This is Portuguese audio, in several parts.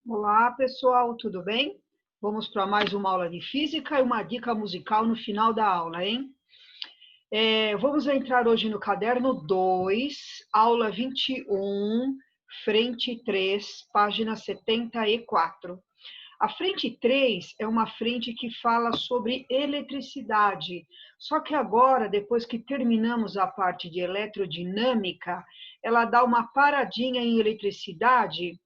Olá, pessoal, tudo bem? Vamos para mais uma aula de física e uma dica musical no final da aula, hein? Vamos entrar hoje no caderno 2, aula 21, frente 3, página 74. A frente 3 é uma frente que fala sobre eletricidade, só que agora, depois que terminamos a parte de eletrodinâmica, ela dá uma paradinha em eletricidade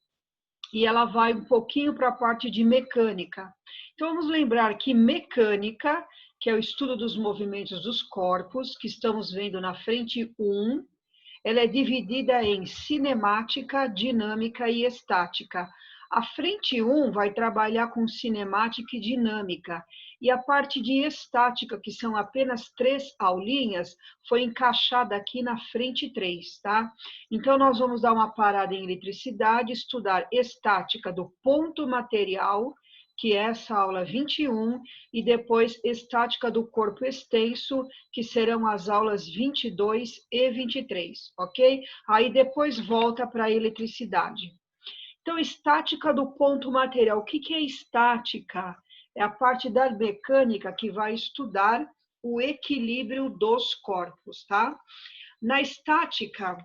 e ela vai um pouquinho para a parte de mecânica. Então, vamos lembrar que mecânica, que é o estudo dos movimentos dos corpos, que estamos vendo na frente 1, ela é dividida em cinemática, dinâmica e estática. A frente 1 vai trabalhar com cinemática e dinâmica, e a parte de estática, que são apenas 3 aulinhas, foi encaixada aqui na frente 3, tá? Então, nós vamos dar uma parada em eletricidade, estudar estática do ponto material, que é essa aula 21, e depois estática do corpo extenso, que serão as aulas 22 e 23, ok? Aí depois volta para a eletricidade. Então, estática do ponto material. O que é estática? É a parte da mecânica que vai estudar o equilíbrio dos corpos, tá? Na estática,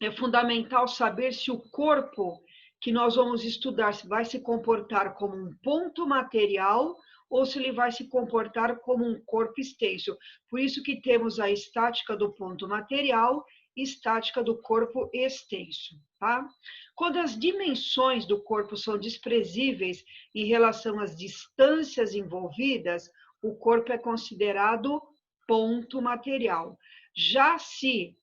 é fundamental saber se o corpo que nós vamos estudar vai se comportar como um ponto material ou se ele vai se comportar como um corpo extenso. Por isso que temos a estática do ponto material e estática do corpo extenso, tá? Quando as dimensões do corpo são desprezíveis em relação às distâncias envolvidas, o corpo é considerado ponto material. Já se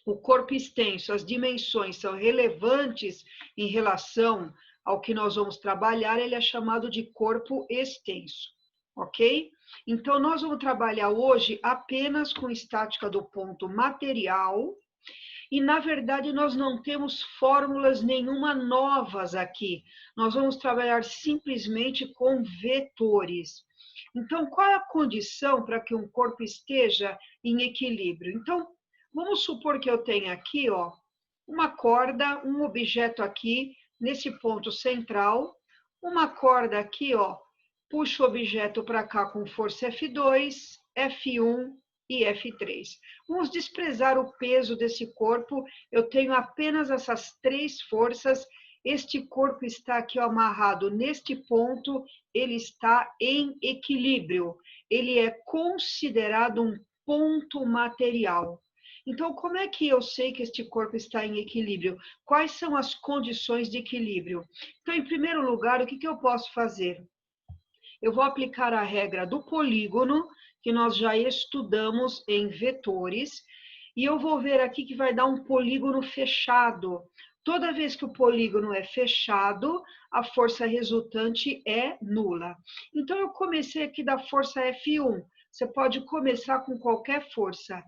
o corpo extenso, as dimensões são relevantes em relação ao que nós vamos trabalhar, ele é chamado de corpo extenso, ok? Então, nós vamos trabalhar hoje apenas com estática do ponto material, e, na verdade, nós não temos fórmulas nenhuma novas aqui. Nós vamos trabalhar simplesmente com vetores. Então, qual é a condição para que um corpo esteja em equilíbrio? Então, vamos supor que eu tenha aqui, ó, uma corda, um objeto aqui, nesse ponto central, uma corda aqui, ó, puxa o objeto para cá com força F2, F1 e F3. Vamos desprezar o peso desse corpo, eu tenho apenas essas 3 forças, este corpo está aqui ó, amarrado neste ponto, ele está em equilíbrio, ele é considerado um ponto material. Então, como é que eu sei que este corpo está em equilíbrio? Quais são as condições de equilíbrio? Então, em primeiro lugar, o que eu posso fazer? Eu vou aplicar a regra do polígono, que nós já estudamos em vetores, e eu vou ver aqui que vai dar um polígono fechado. Toda vez que o polígono é fechado, a força resultante é nula. Então, eu comecei aqui da força F1. Você pode começar com qualquer força.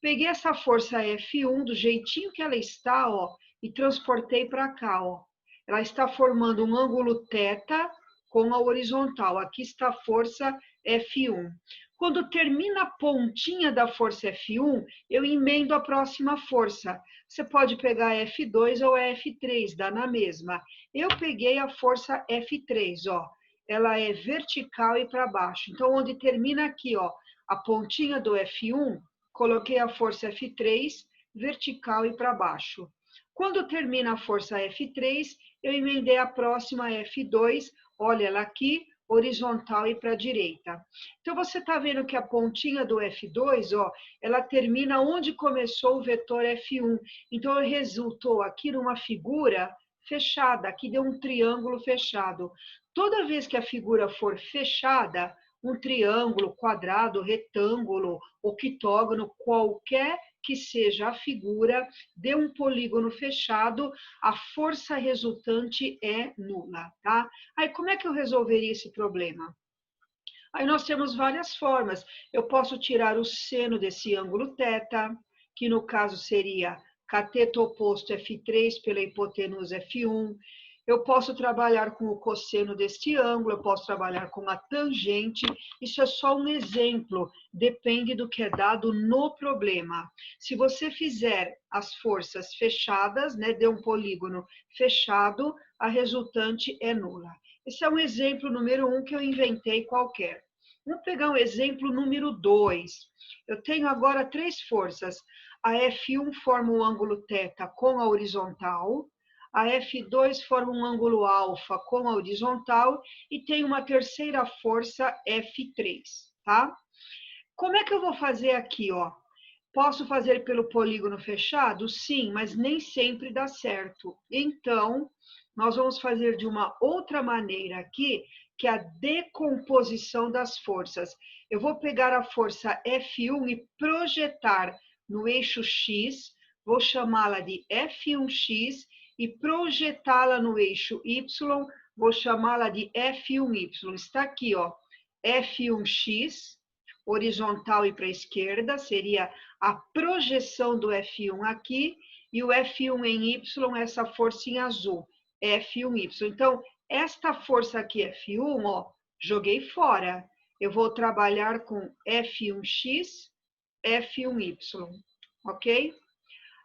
Peguei essa força F1 do jeitinho que ela está, ó, e transportei para cá, ó. Ela está formando um ângulo θ com a horizontal. Aqui está a força F1. Quando termina a pontinha da força F1, eu emendo a próxima força. Você pode pegar F2 ou F3, dá na mesma. Eu peguei a força F3, ó. Ela é vertical e para baixo. Então, onde termina aqui, ó, a pontinha do F1, coloquei a força F3, vertical e para baixo. Quando termina a força F3, eu emendei a próxima F2, olha ela aqui, horizontal e para a direita. Então, você está vendo que a pontinha do F2, ó, ela termina onde começou o vetor F1. Então, resultou aqui numa figura fechada, aqui deu um triângulo fechado. Toda vez que a figura for fechada, um triângulo, quadrado, retângulo, octógono, qualquer que seja a figura de um polígono fechado, a força resultante é nula, tá? Aí, como é que eu resolveria esse problema? Aí nós temos várias formas. Eu posso tirar o seno desse ângulo θ, que no caso seria cateto oposto F3 pela hipotenusa F1. Eu posso trabalhar com o cosseno deste ângulo, eu posso trabalhar com a tangente. Isso é só um exemplo, depende do que é dado no problema. Se você fizer as forças fechadas, né, de um polígono fechado, a resultante é nula. Esse é um exemplo número 1 que eu inventei qualquer. Vamos pegar um exemplo número 2. Eu tenho agora 3 forças. A F1 forma um ângulo θ com a horizontal, a F2 forma um ângulo alfa com a horizontal e tem uma terceira força F3, tá? Como é que eu vou fazer aqui, ó? Posso fazer pelo polígono fechado? Sim, mas nem sempre dá certo. Então, nós vamos fazer de uma outra maneira aqui, que é a decomposição das forças. Eu vou pegar a força F1 e projetar no eixo X, vou chamá-la de F1x, e projetá-la no eixo Y, vou chamá-la de F1y. Está aqui, ó, F1x, horizontal e para a esquerda, seria a projeção do F1 aqui, e o F1 em Y, essa força em azul, F1y. Então, esta força aqui, F1, ó, joguei fora. Eu vou trabalhar com F1x, F1y, ok?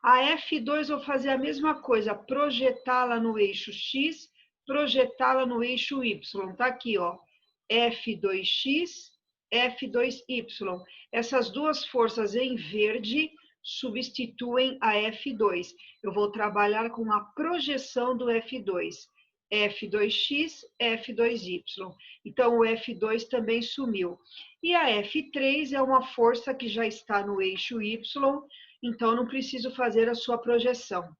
A F2 eu vou fazer a mesma coisa, projetá-la no eixo X, projetá-la no eixo Y. Tá aqui, ó, F2x, F2y. Essas duas forças em verde substituem a F2. Eu vou trabalhar com a projeção do F2. F2x, F2y. Então, o F2 também sumiu. E a F3 é uma força que já está no eixo Y, então não preciso fazer a sua projeção.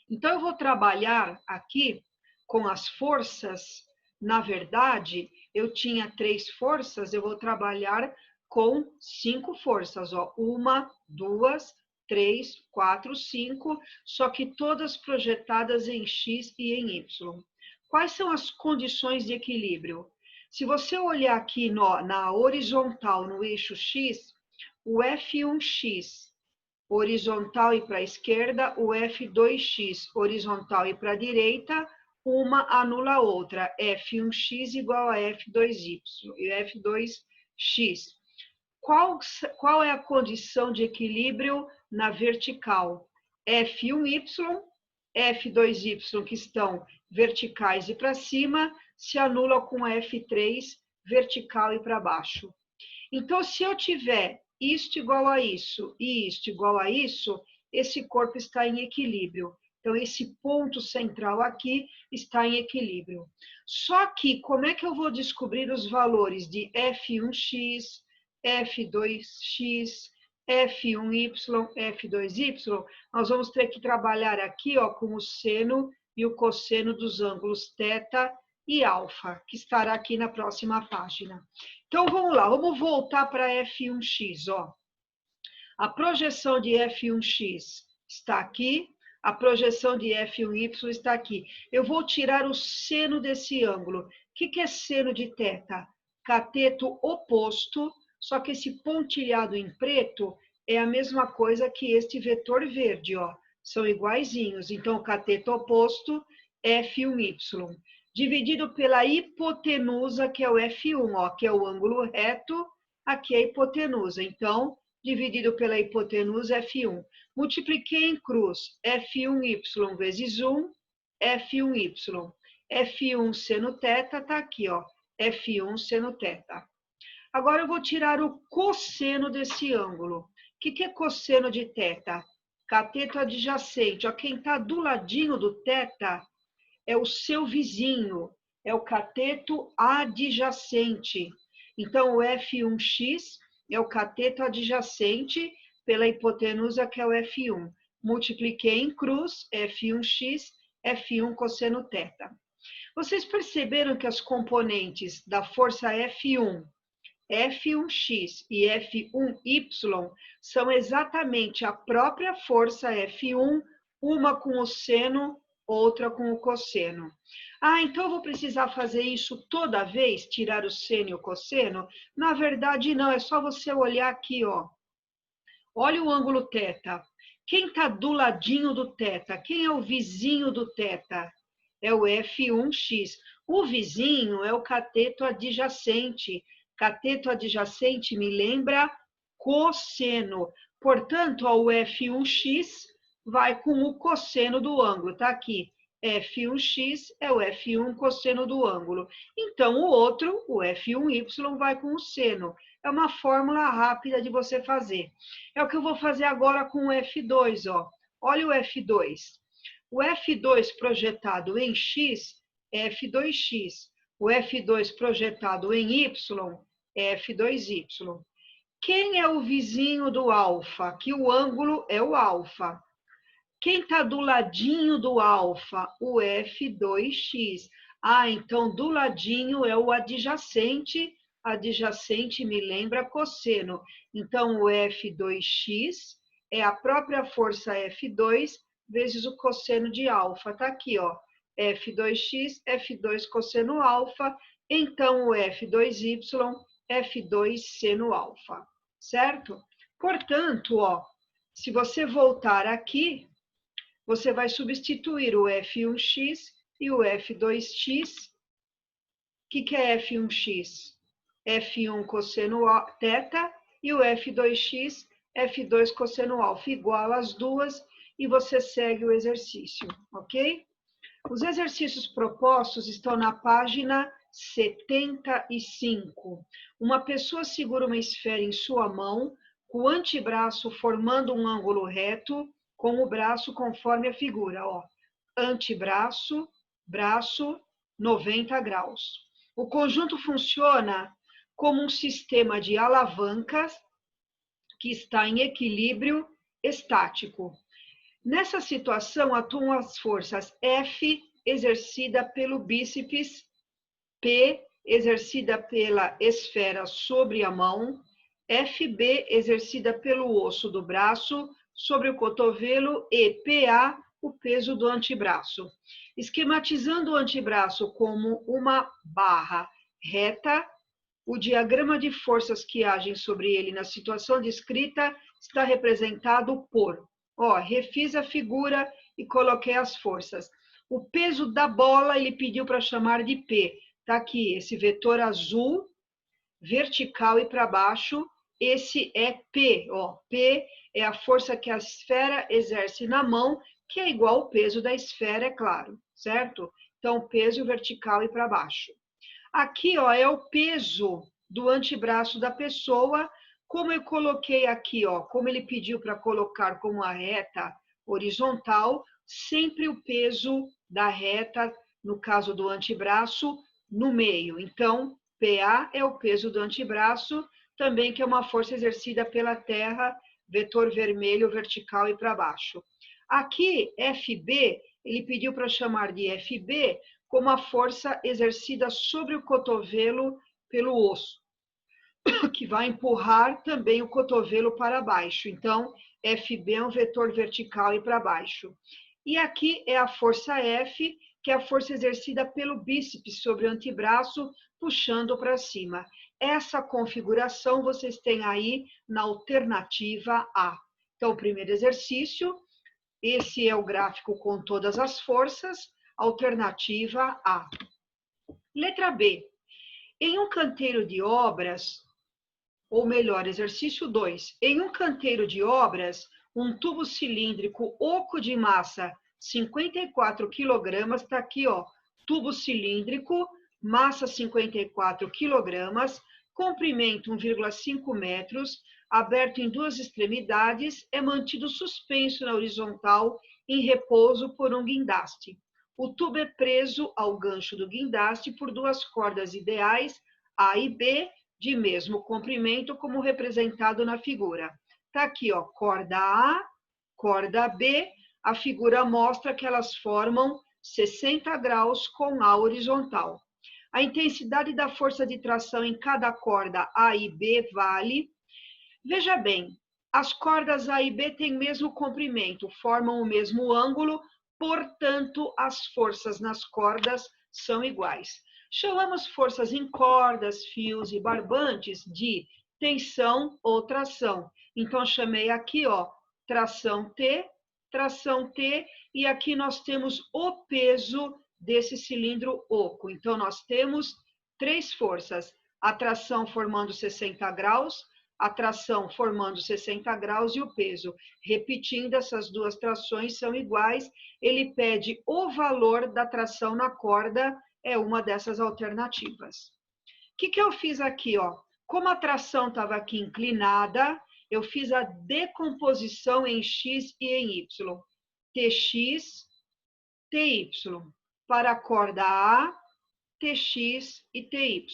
Então, eu vou trabalhar aqui com as forças. Na verdade, eu tinha 3 forças, eu vou trabalhar com 5 forças. Ó. 1, 2, 3, 4, 5, só que todas projetadas em X e em Y. Quais são as condições de equilíbrio? Se você olhar aqui na horizontal, no eixo X, o F1x horizontal e para a esquerda, o F2x horizontal e para a direita, uma anula a outra, F1x igual a F2y e F2x. Qual é a condição de equilíbrio na vertical? F1y, F2y que estão verticais e para cima, se anula com F3 vertical e para baixo. Então, se eu tiver isto igual a isso e isto igual a isso, esse corpo está em equilíbrio. Então, esse ponto central aqui está em equilíbrio. Só que, como é que eu vou descobrir os valores de F1x, F2x, F1y, F2y? Nós vamos ter que trabalhar aqui ó, com o seno e o cosseno dos ângulos θ e alfa, que estará aqui na próxima página. Então, vamos lá, vamos voltar para F1x. Ó. A projeção de F1x está aqui, a projeção de F1y está aqui. Eu vou tirar o seno desse ângulo. O que é seno de θ? Cateto oposto, só que esse pontilhado em preto é a mesma coisa que este vetor verde. Ó. São iguaizinhos. Então, cateto oposto, F1y. Dividido pela hipotenusa, que é o F1, ó, que é o ângulo reto, aqui é a hipotenusa. Então, dividido pela hipotenusa, F1. Multipliquei em cruz, F1y vezes 1, F1y. F1 seno θ, está aqui, ó, F1 seno θ. Agora, eu vou tirar o cosseno desse ângulo. O que é cosseno de θ? Cateto adjacente. Ó, quem está do ladinho do θ é o seu vizinho, é o cateto adjacente. Então, o F1x é o cateto adjacente pela hipotenusa, que é o F1. Multipliquei em cruz, F1x, F1 cosseno θ. Vocês perceberam que as componentes da força F1, F1x e F1y são exatamente a própria força F1, uma com o seno, outra com o cosseno. Ah, então eu vou precisar fazer isso toda vez, tirar o seno e o cosseno? Na verdade, não, é só você olhar aqui, ó. Olha o ângulo θ. Quem está do ladinho do θ? Quem é o vizinho do θ? É o F1x. O vizinho é o cateto adjacente. Cateto adjacente me lembra cosseno. Portanto, o F1x vai com o cosseno do ângulo. Está aqui. F1x é o F1 cosseno do ângulo. Então, o outro, o F1y, vai com o seno. É uma fórmula rápida de você fazer. É o que eu vou fazer agora com o F2, ó. Olha o F2. O F2 projetado em x é F2x. O F2 projetado em y é F2y. Quem é o vizinho do alfa? Aqui o ângulo é o alfa. Quem está do ladinho do alfa? O F2x. Ah, então do ladinho é o adjacente. Adjacente me lembra cosseno. Então, o F2x é a própria força F2 vezes o cosseno de alfa. Está aqui, ó. F2x, F2 cosseno alfa. Então, o F2y, F2 seno alfa. Certo? Portanto, ó, se você voltar aqui, você vai substituir o F1x e o F2x. O que é F1x? F1 cosseno θ e o F2x, F2 cosseno alfa, igual às duas, e você segue o exercício, ok? Os exercícios propostos estão na página 75. Uma pessoa segura uma esfera em sua mão, com o antebraço formando um ângulo reto, com o braço conforme a figura, ó. Antebraço, braço, 90 graus. O conjunto funciona como um sistema de alavancas que está em equilíbrio estático. Nessa situação, atuam as forças F, exercida pelo bíceps, P, exercida pela esfera sobre a mão, FB, exercida pelo osso do braço sobre o cotovelo, e PA, o peso do antebraço. Esquematizando o antebraço como uma barra reta, o diagrama de forças que agem sobre ele na situação descrita está representado por... Ó, refiz a figura e coloquei as forças. O peso da bola ele pediu para chamar de P. Está aqui, esse vetor azul, vertical e para baixo. Esse é P. Ó, P é a força que a esfera exerce na mão, que é igual ao peso da esfera, é claro, certo? Então, peso vertical e para baixo. Aqui, ó, é o peso do antebraço da pessoa, como eu coloquei aqui, ó, como ele pediu para colocar como a reta horizontal, sempre o peso da reta, no caso do antebraço, no meio. Então, PA é o peso do antebraço, também que é uma força exercida pela terra, vetor vermelho, vertical e para baixo. Aqui, FB, ele pediu para chamar de FB como a força exercida sobre o cotovelo pelo osso, que vai empurrar também o cotovelo para baixo. Então, FB é um vetor vertical e para baixo. E aqui é a força F, que é a força exercida pelo bíceps sobre o antebraço, puxando para cima. Essa configuração vocês têm aí na alternativa A. Então, o primeiro exercício, esse é o gráfico com todas as forças, alternativa A. Letra B. Em um canteiro de obras, ou melhor, exercício 2. Em um canteiro de obras, um tubo cilíndrico oco de massa 54 kg, está aqui, ó, tubo cilíndrico, massa 54 kg, comprimento 1,5 metros, aberto em duas extremidades, é mantido suspenso na horizontal em repouso por um guindaste. O tubo é preso ao gancho do guindaste por duas cordas ideais, A e B, de mesmo comprimento, como representado na figura. Está aqui, ó, corda A, corda B, a figura mostra que elas formam 60 graus com A horizontal. A intensidade da força de tração em cada corda A e B vale. Veja bem, as cordas A e B têm mesmo comprimento, formam o mesmo ângulo, portanto, as forças nas cordas são iguais. Chamamos forças em cordas, fios e barbantes de tensão ou tração. Então, chamei aqui, ó, tração T, e aqui nós temos o peso desse cilindro oco. Então, nós temos 3 forças, a tração formando 60 graus, a tração formando 60 graus e o peso. Repetindo, essas duas trações são iguais. Ele pede o valor da tração na corda, é uma dessas alternativas. O que eu fiz aqui? Ó? Como a tração estava aqui inclinada, eu fiz a decomposição em X e em Y. TX, TY. Para a corda A, TX e TY.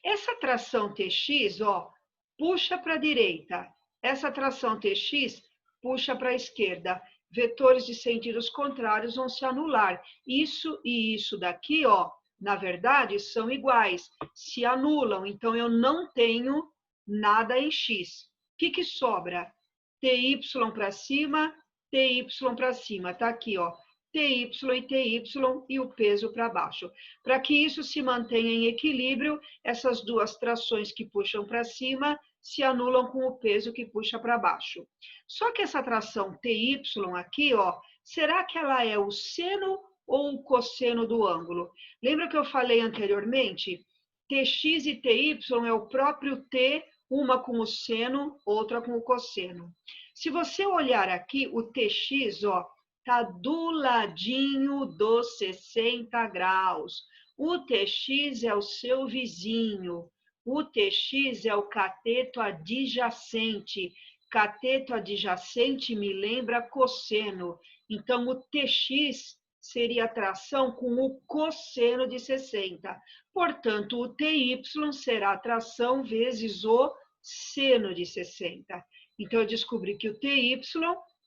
Essa tração TX, ó, puxa para a direita. Essa tração TX puxa para a esquerda. Vetores de sentidos contrários vão se anular. Isso e isso daqui, ó, na verdade, são iguais. Se anulam, então eu não tenho nada em X. O que sobra? TY para cima, TY para cima. Está aqui, ó. TY e TY e o peso para baixo. Para que isso se mantenha em equilíbrio, essas duas trações que puxam para cima se anulam com o peso que puxa para baixo. Só que essa tração TY aqui, ó, será que ela é o seno ou o cosseno do ângulo? Lembra que eu falei anteriormente? TX e TY é o próprio T, uma com o seno, outra com o cosseno. Se você olhar aqui, o TX, ó, está do ladinho dos 60 graus. O TX é o seu vizinho. O TX é o cateto adjacente. Cateto adjacente me lembra cosseno. Então, o TX seria a tração com o cosseno de 60. Portanto, o TY será a tração vezes o seno de 60. Então, eu descobri que o TY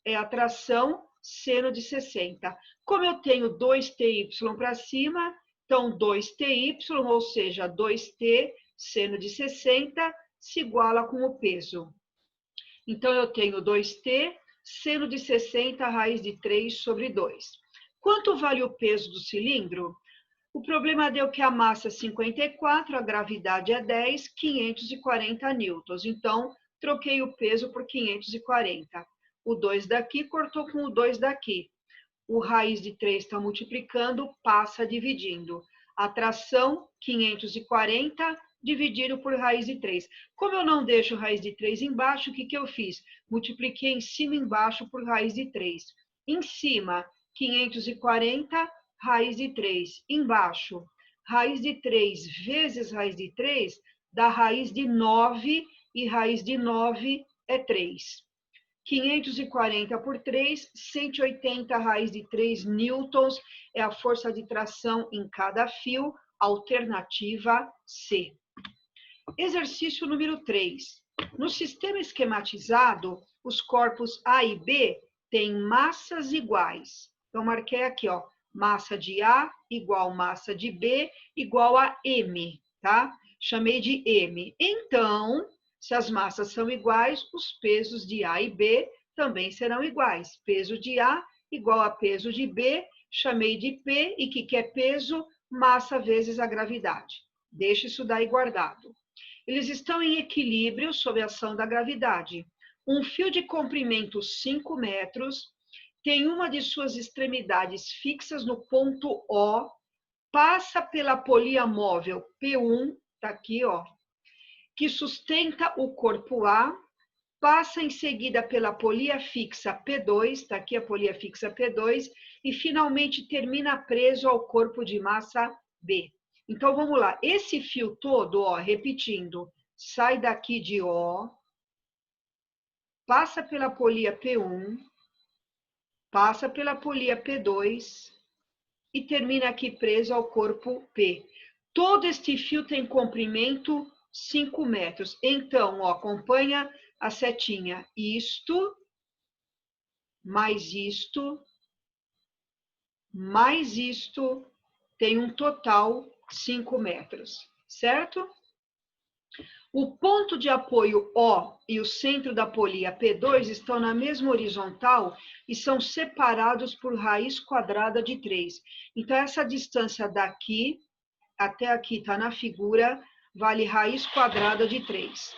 é a tração seno de 60. Como eu tenho 2TY para cima, então 2TY, ou seja, 2T, seno de 60, se iguala com o peso. Então, eu tenho 2T, seno de 60, raiz de 3 sobre 2. Quanto vale o peso do cilindro? O problema deu que a massa é 54, a gravidade é 10, 540 newtons. Então, troquei o peso por 540. O 2 daqui cortou com o 2 daqui. O raiz de 3 está multiplicando, passa dividindo. A tração, 540, dividido por raiz de 3. Como eu não deixo raiz de 3 embaixo, o que eu fiz? Multipliquei em cima e embaixo por raiz de 3. Em cima, 540, raiz de 3. Embaixo, raiz de 3 vezes raiz de 3 dá raiz de 9, e raiz de 9 é 3. 540 por 3, 180 raiz de 3 newtons é a força de tração em cada fio, alternativa C. Exercício número 3. No sistema esquematizado, os corpos A e B têm massas iguais. Então, marquei aqui, ó, massa de A igual massa de B igual a M, tá? Chamei de M. Então, se as massas são iguais, os pesos de A e B também serão iguais. Peso de A igual a peso de B, chamei de P, e o que é peso? Massa vezes a gravidade. Deixa isso daí guardado. Eles estão em equilíbrio sob a ação da gravidade. Um fio de comprimento 5 metros tem uma de suas extremidades fixas no ponto O, passa pela polia móvel P1, tá aqui, ó, que sustenta o corpo A, passa em seguida pela polia fixa P2, tá aqui a polia fixa P2, e finalmente termina preso ao corpo de massa B. Então, vamos lá. Esse fio todo, ó, repetindo, sai daqui de O, passa pela polia P1, passa pela polia P2 e termina aqui preso ao corpo P. Todo este fio tem comprimento 5 metros. Então, ó, acompanha a setinha. Isto, mais isto, mais isto, tem um total 5 metros, certo? O ponto de apoio O e o centro da polia P2 estão na mesma horizontal e são separados por raiz quadrada de 3. Então, essa distância daqui até aqui está na figura, vale raiz quadrada de 3.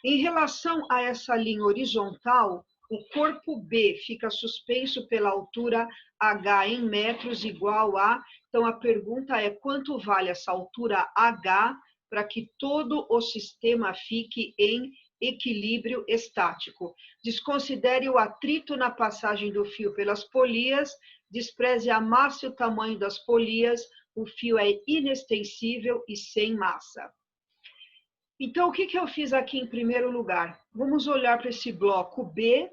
Em relação a essa linha horizontal, o corpo B fica suspenso pela altura H em metros igual a... Então, a pergunta é quanto vale essa altura H para que todo o sistema fique em equilíbrio estático. Desconsidere o atrito na passagem do fio pelas polias, despreze a massa e o tamanho das polias, o fio é inextensível e sem massa. Então, o que eu fiz aqui em primeiro lugar? Vamos olhar para esse bloco B.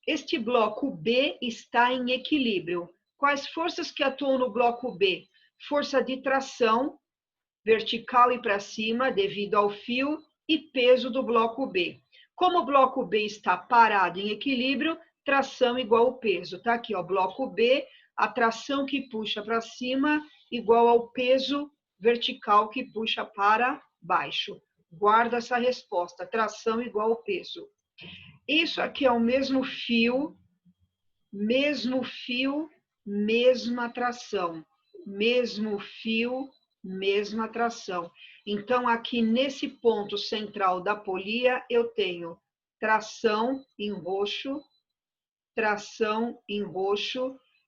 Este bloco B está em equilíbrio. Quais forças que atuam no bloco B? Força de tração, vertical e para cima, devido ao fio, e peso do bloco B. Como o bloco B está parado em equilíbrio, tração igual ao peso. Está aqui, ó, bloco B, a tração que puxa para cima igual ao peso vertical que puxa para baixo. Guarda essa resposta, tração igual ao peso. Isso aqui é o mesma tração. Mesmo fio, mesma tração. Então, aqui nesse ponto central da polia, eu tenho tração em roxo,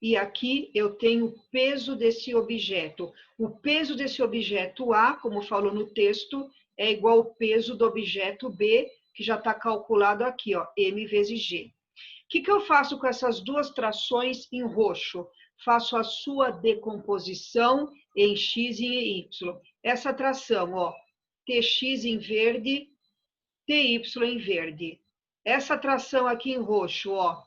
e aqui eu tenho o peso desse objeto. O peso desse objeto A, como falou no texto, é igual ao peso do objeto B, que já está calculado aqui, ó, M vezes G. O que eu faço com essas duas trações em roxo? Faço a sua decomposição em X e Y. Essa tração, ó, TX em verde, TY em verde. Essa tração aqui em roxo, ó,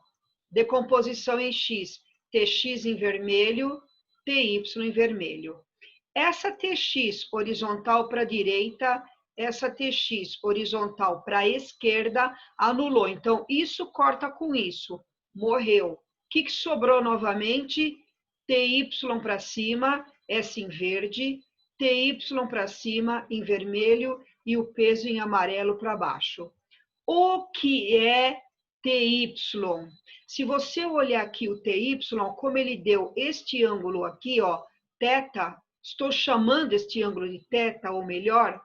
decomposição em X, TX em vermelho, TY em vermelho. Essa TX horizontal para a direita, essa TX horizontal para a esquerda, anulou. Então, isso corta com isso. Morreu. O que sobrou novamente? TY para cima, S em verde, TY para cima em vermelho e o peso em amarelo para baixo. O que é TY? Se você olhar aqui o TY, como ele deu este ângulo aqui, ó, θ, estou chamando este ângulo de θ, ou melhor,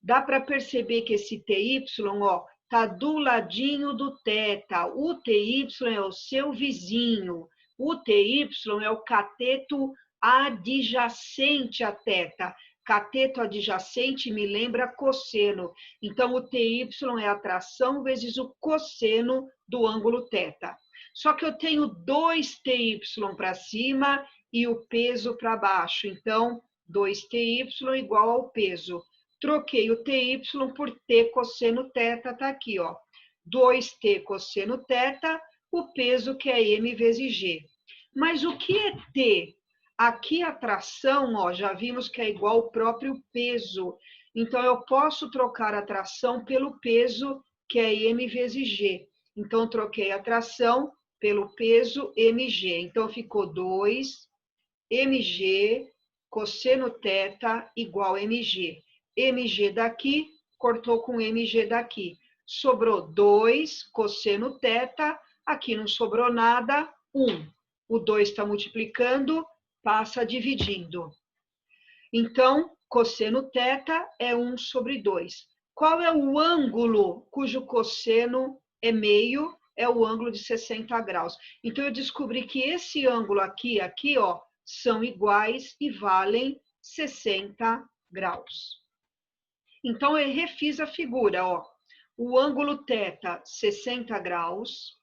dá para perceber que esse TY, ó, tá do ladinho do θ. O TY é o seu vizinho. O TY é o cateto adjacente a θ. Cateto adjacente me lembra cosseno. Então, o TY é a tração vezes o cosseno do ângulo θ. Só que eu tenho 2TY para cima e o peso para baixo. Então, 2TY igual ao peso. Troquei o TY por T cosseno θ, tá aqui, ó. 2T cosseno θ, o peso que é M vezes G. Mas o que é T? Aqui a tração, ó, já vimos que é igual ao próprio peso. Então, eu posso trocar a tração pelo peso, que é M vezes G. Então, troquei a tração pelo peso mg. Então, ficou 2mg cosseno θ igual a mg. mg daqui, cortou com mg daqui. Sobrou 2 cosseno θ, aqui não sobrou nada, 1. O 2 está multiplicando, passa dividindo. Então, cosseno θ é 1 sobre 2. Qual é o ângulo cujo cosseno é meio? É o ângulo de 60 graus. Então, eu descobri que esse ângulo aqui, ó, são iguais e valem 60 graus. Então, eu refiz a figura, ó. O ângulo θ, 60 graus.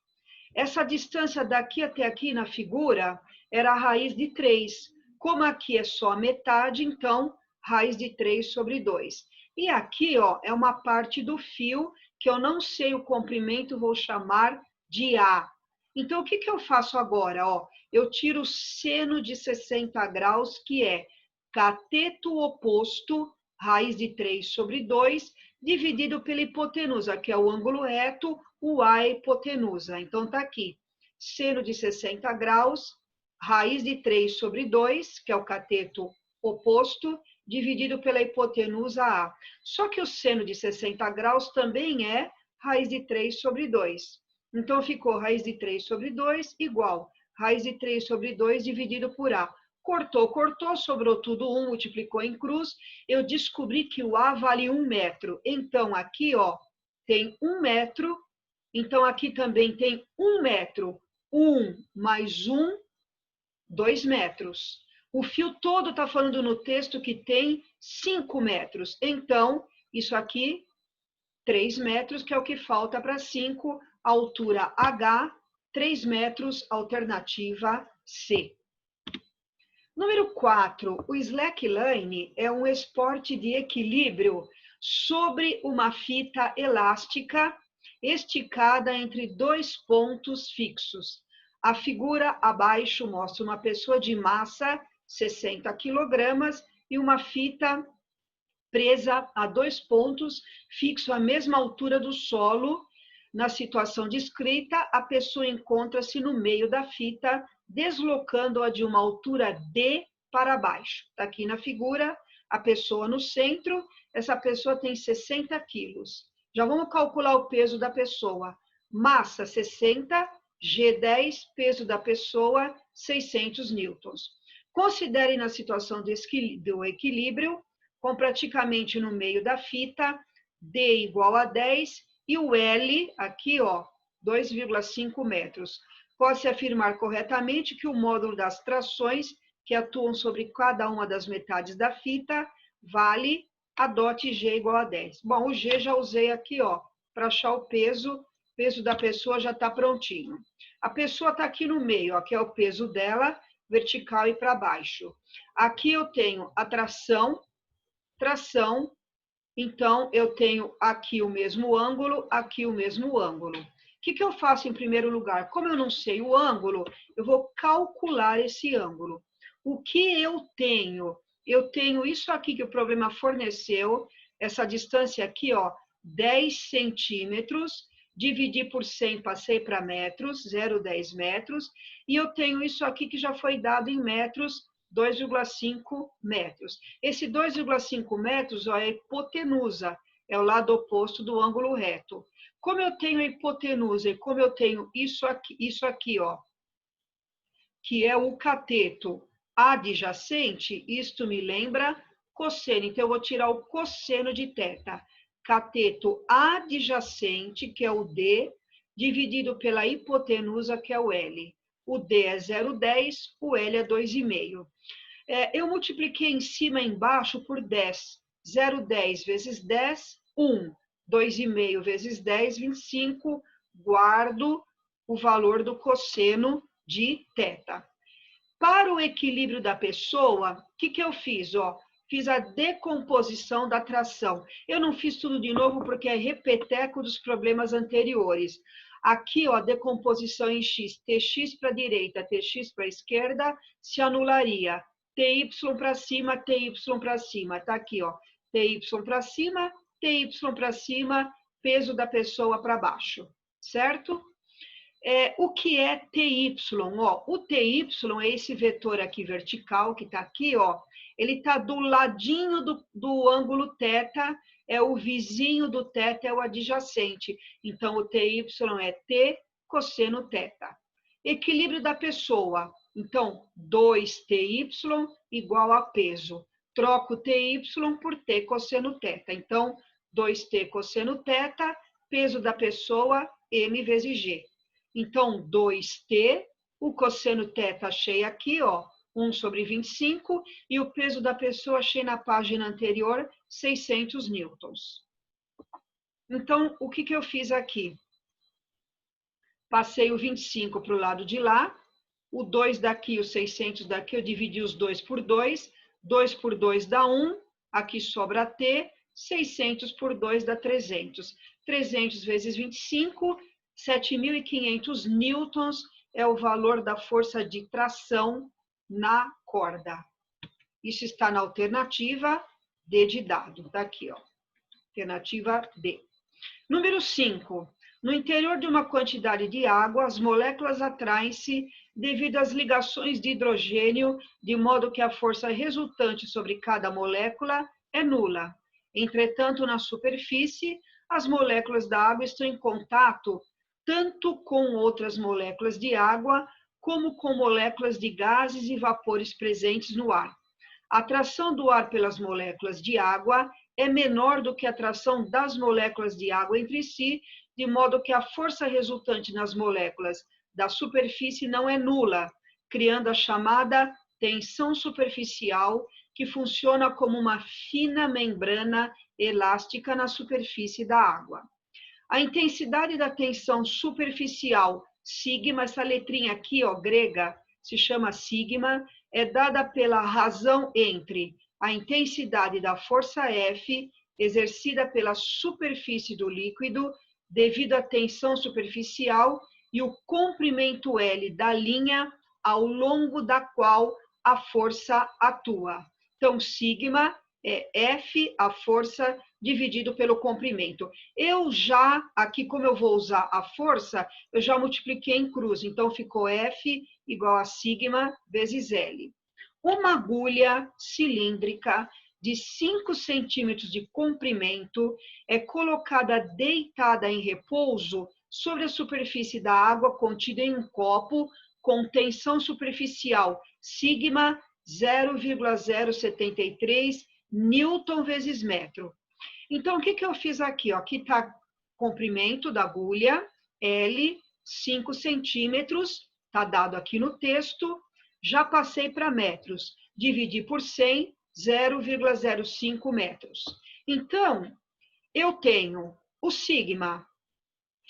Essa distância daqui até aqui na figura era a raiz de 3. Como aqui é só a metade, então, raiz de 3 sobre 2. E aqui, ó, é uma parte do fio que eu não sei o comprimento, vou chamar de A. Então, o que eu faço agora? Ó, eu tiro o seno de 60 graus, que é cateto oposto, raiz de 3 sobre 2, dividido pela hipotenusa, que é o ângulo reto, o A é a hipotenusa. Então, tá aqui, seno de 60 graus, raiz de 3 sobre 2, que é o cateto oposto, dividido pela hipotenusa A. Só que o seno de 60 graus também é raiz de 3 sobre 2. Então, ficou raiz de 3 sobre 2 igual raiz de 3 sobre 2 dividido por A. Cortou, cortou, sobrou tudo 1, multiplicou em cruz. Eu descobri que o A vale 1 metro. Então, aqui, ó, tem 1 metro Então, aqui também tem 1 metro. 1 mais 1, 2 metros. O fio todo está falando no texto que tem 5 metros. Então, isso aqui, 3 metros, que é o que falta para 5. Altura H, 3 metros, alternativa C. Número 4, o slackline é um esporte de equilíbrio sobre uma fita elástica esticada entre 2 pontos fixos. A figura abaixo mostra uma pessoa de massa 60 kg e uma fita presa a 2 pontos fixo à mesma altura do solo. Na situação descrita, a pessoa encontra-se no meio da fita, deslocando-a de uma altura D para baixo. Está aqui na figura, a pessoa no centro, essa pessoa tem 60 quilos. Já vamos calcular o peso da pessoa. Massa 60, G10, peso da pessoa 600 newtons. Considere na situação do equilíbrio, com praticamente no meio da fita, D igual a 10, e o L, aqui, ó, 2,5 metros. Pode-se afirmar corretamente que o módulo das trações que atuam sobre cada uma das metades da fita vale a DOT G igual a 10. Bom, o G já usei aqui, ó, para achar o peso da pessoa já está prontinho. A pessoa está aqui no meio, ó, que é o peso dela, vertical e para baixo. Aqui eu tenho a tração, então eu tenho aqui o mesmo ângulo, aqui o mesmo ângulo. O que eu faço em primeiro lugar? Como eu não sei o ângulo, eu vou calcular esse ângulo. O que eu tenho? Eu tenho isso aqui que o problema forneceu, essa distância aqui, ó, 10 centímetros, dividir por 100, passei para metros, 0,10 metros, e eu tenho isso aqui que já foi dado em metros, 2,5 metros. Esse 2,5 metros, ó, é a hipotenusa, é o lado oposto do ângulo reto. Como eu tenho a hipotenusa e como eu tenho isso aqui, ó, que é o cateto adjacente, isto me lembra cosseno. Então, eu vou tirar o cosseno de θ. Cateto adjacente, que é o D, dividido pela hipotenusa, que é o L. O D é 0,10, o L é 2,5. Eu multipliquei em cima e embaixo por 10. 0,10 vezes 10, 1. 2,5 vezes 10, 25. Guardo o valor do cosseno de θ. Para o equilíbrio da pessoa, o que eu fiz? Ó, fiz a decomposição da tração. Eu não fiz tudo de novo porque é repeteco dos problemas anteriores. Aqui, ó, decomposição em X, TX para a direita, TX para a esquerda, se anularia. TY para cima, TY para cima. Está aqui, ó, TY para cima, TY para cima, peso da pessoa para baixo, certo? O que é TY? Ó, o TY é esse vetor aqui vertical, que está aqui, ó, ele está do ladinho do ângulo θ, é o vizinho do θ, é o adjacente. Então, o TY é T cosseno θ. Equilíbrio da pessoa. Então, 2TY igual a peso. Troco TY por T cosseno θ. Então, 2T cosseno θ, peso da pessoa, M vezes G. Então, 2T, o cosseno θ achei aqui, ó, 1 sobre 25, e o peso da pessoa achei na página anterior, 600 newtons. Então, o que eu fiz aqui? Passei o 25 para o lado de lá, o 2 daqui, o 600 daqui, eu dividi os 2 por 2, 2 por 2 dá 1, aqui sobra T, 600 por 2 dá 300. 300 vezes 25, 7.500 newtons é o valor da força de tração na corda. Isso está na alternativa D de dado. Está aqui, ó. Alternativa D. Número 5. No interior de uma quantidade de água, as moléculas atraem-se devido às ligações de hidrogênio, de modo que a força resultante sobre cada molécula é nula. Entretanto, na superfície, as moléculas da água estão em contato tanto com outras moléculas de água, como com moléculas de gases e vapores presentes no ar. A atração do ar pelas moléculas de água é menor do que a atração das moléculas de água entre si, de modo que a força resultante nas moléculas da superfície não é nula, criando a chamada tensão superficial, que funciona como uma fina membrana elástica na superfície da água. A intensidade da tensão superficial, sigma, essa letrinha aqui, ó, grega, se chama sigma, é dada pela razão entre a intensidade da força F exercida pela superfície do líquido devido à tensão superficial e o comprimento L da linha ao longo da qual a força atua. Então, sigma é F, a força, dividido pelo comprimento. Eu já, aqui como eu vou usar a força, eu já multipliquei em cruz, então ficou F igual a sigma vezes L. Uma agulha cilíndrica de 5 centímetros de comprimento é colocada deitada em repouso sobre a superfície da água contida em um copo com tensão superficial sigma 0,073 Newton vezes metro. Então, o que eu fiz aqui? Ó? Aqui está comprimento da agulha, L, 5 centímetros, está dado aqui no texto. Já passei para metros. Dividi por 100, 0,05 metros. Então, eu tenho o sigma,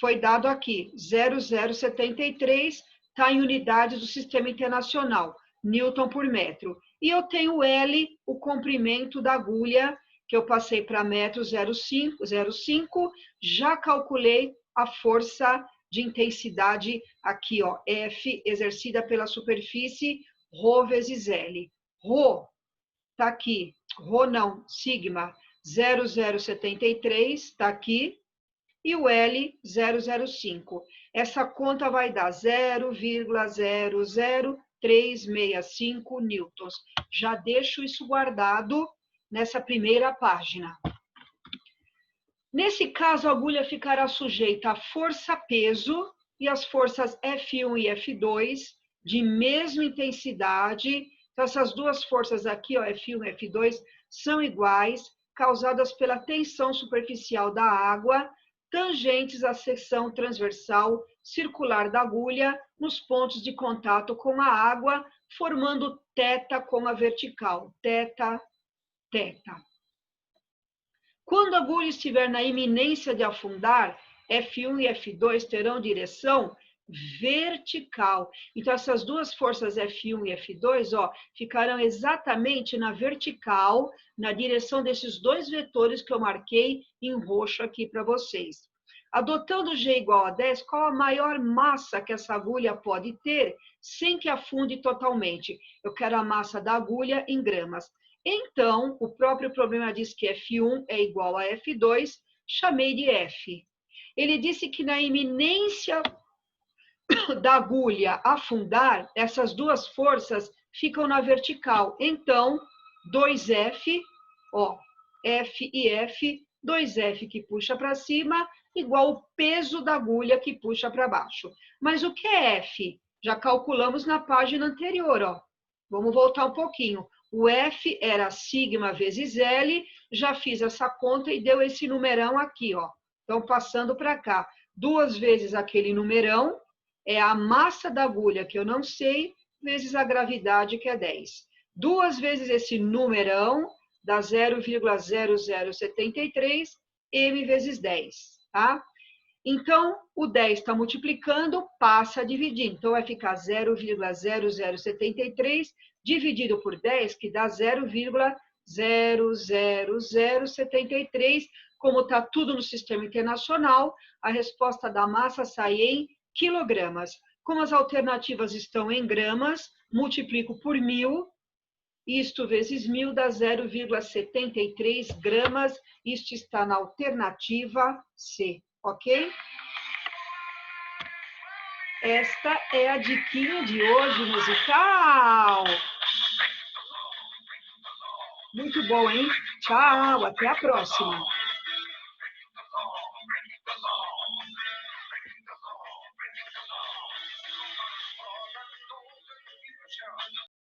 foi dado aqui, 0,073, está em unidades do Sistema Internacional, Newton por metro. E eu tenho L, o comprimento da agulha, que eu passei para metro 0,5, já calculei a força de intensidade aqui, ó, F, exercida pela superfície, ρ vezes L. Ρ, está aqui, ρ não, sigma, 0,073, está aqui, e o L, 0,05. Essa conta vai dar 0,00365 newtons. Já deixo isso guardado nessa primeira página. Nesse caso, a agulha ficará sujeita à força-peso e às forças F1 e F2 de mesma intensidade. Então, essas duas forças aqui, ó, F1 e F2, são iguais, causadas pela tensão superficial da água, tangentes à seção transversal circular da agulha nos pontos de contato com a água, formando θ com a vertical. Θ, θ. Quando a agulha estiver na iminência de afundar, F1 e F2 terão direção vertical. Então, essas duas forças F1 e F2, ó, ficarão exatamente na vertical, na direção desses dois vetores que eu marquei em roxo aqui para vocês. Adotando G igual a 10, qual a maior massa que essa agulha pode ter sem que afunde totalmente? Eu quero a massa da agulha em gramas. Então, o próprio problema diz que F1 é igual a F2, chamei de F. Ele disse que na iminência da agulha afundar, essas duas forças ficam na vertical. Então, 2F, ó, F e F, 2F que puxa para cima, igual o peso da agulha que puxa para baixo. Mas o que é F? Já calculamos na página anterior, ó. Vamos voltar um pouquinho. O F era sigma vezes L, já fiz essa conta e deu esse numerão aqui, ó. Então, passando para cá. 2 vezes aquele numerão, é a massa da agulha, que eu não sei, vezes a gravidade, que é 10. 2 vezes esse numerão, dá 0,0073, m vezes 10, tá? Então, o 10 está multiplicando, passa a dividir. Então, vai ficar 0,0073 dividido por 10, que dá 0,00073. Como está tudo no Sistema Internacional, a resposta da massa sai em quilogramas. Como as alternativas estão em gramas, multiplico por 1000, isto vezes 1000 dá 0,73 gramas. Isto está na alternativa C, ok? Esta é a diquinha de hoje musical. Muito bom, hein? Tchau, até a próxima.